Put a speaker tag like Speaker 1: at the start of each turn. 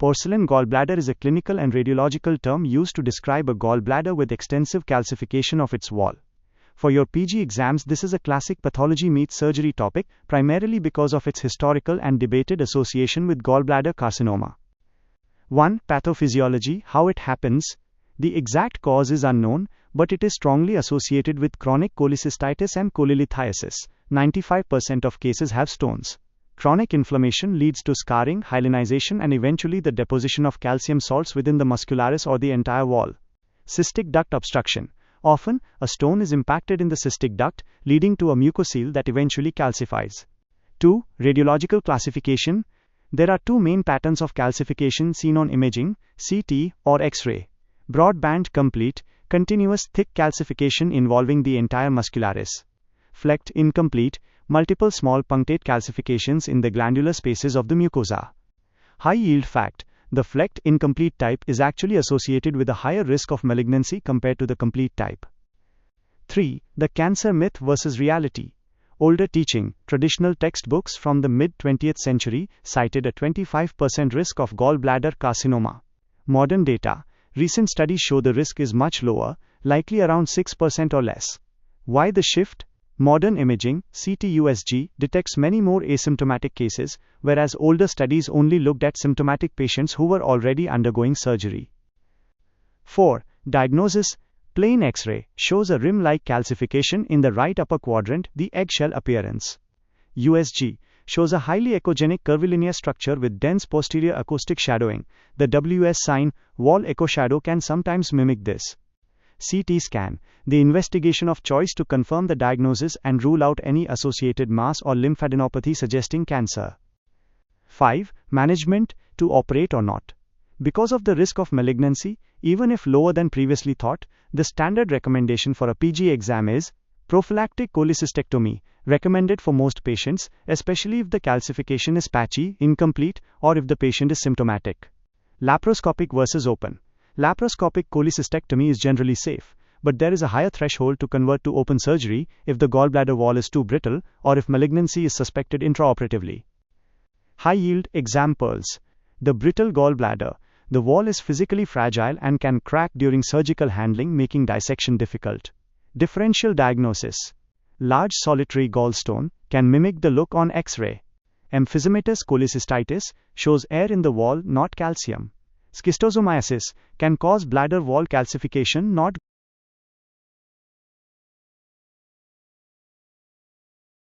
Speaker 1: Porcelain gallbladder is a clinical and radiological term used to describe a gallbladder with extensive calcification of its wall. For your PG exams, this is a classic pathology meets surgery topic, primarily because of its historical and debated association with gallbladder carcinoma. 1. Pathophysiology. How it happens. The exact cause is unknown, but it is strongly associated with chronic cholecystitis and cholelithiasis. 95% of cases have stones. Chronic inflammation leads to scarring, hyalinization, and eventually the deposition of calcium salts within the muscularis or the entire wall. Cystic duct obstruction. Often, a stone is impacted in the cystic duct, leading to a mucocele that eventually calcifies. 2. Radiological classification. There are two main patterns of calcification seen on imaging, CT or X-ray. Broadband complete, continuous thick calcification involving the entire muscularis. Flecked incomplete, multiple small punctate calcifications in the glandular spaces of the mucosa. High yield fact. The flecked incomplete type is actually associated with a higher risk of malignancy compared to the complete type. 3. The cancer myth versus reality. Older teaching, traditional textbooks from the mid-20th century cited a 25% risk of gallbladder carcinoma. Modern data. Recent studies show the risk is much lower, likely around 6% or less. Why the shift? Modern imaging, CT-USG, detects many more asymptomatic cases, whereas older studies only looked at symptomatic patients who were already undergoing surgery. 4. Diagnosis. Plain X-ray shows a rim-like calcification in the right upper quadrant, the eggshell appearance. USG shows a highly echogenic curvilinear structure with dense posterior acoustic shadowing. The WS sign, wall echo shadow, can sometimes mimic this. CT scan, the investigation of choice to confirm the diagnosis and rule out any associated mass or lymphadenopathy suggesting cancer. 5. Management, to operate or not. Because of the risk of malignancy, even if lower than previously thought, the standard recommendation for a PG exam is prophylactic cholecystectomy, recommended for most patients, especially if the calcification is patchy, incomplete, or if the patient is symptomatic. Laparoscopic versus open. Laparoscopic cholecystectomy is generally safe, but there is a higher threshold to convert to open surgery if the gallbladder wall is too brittle or if malignancy is suspected intraoperatively. High-yield examples. The brittle gallbladder. The wall is physically fragile and can crack during surgical handling, making dissection difficult. Differential diagnosis. Large solitary gallstone can mimic the look on X-ray. Emphysematous cholecystitis shows air in the wall, not calcium. Schistosomiasis can cause bladder wall calcification, not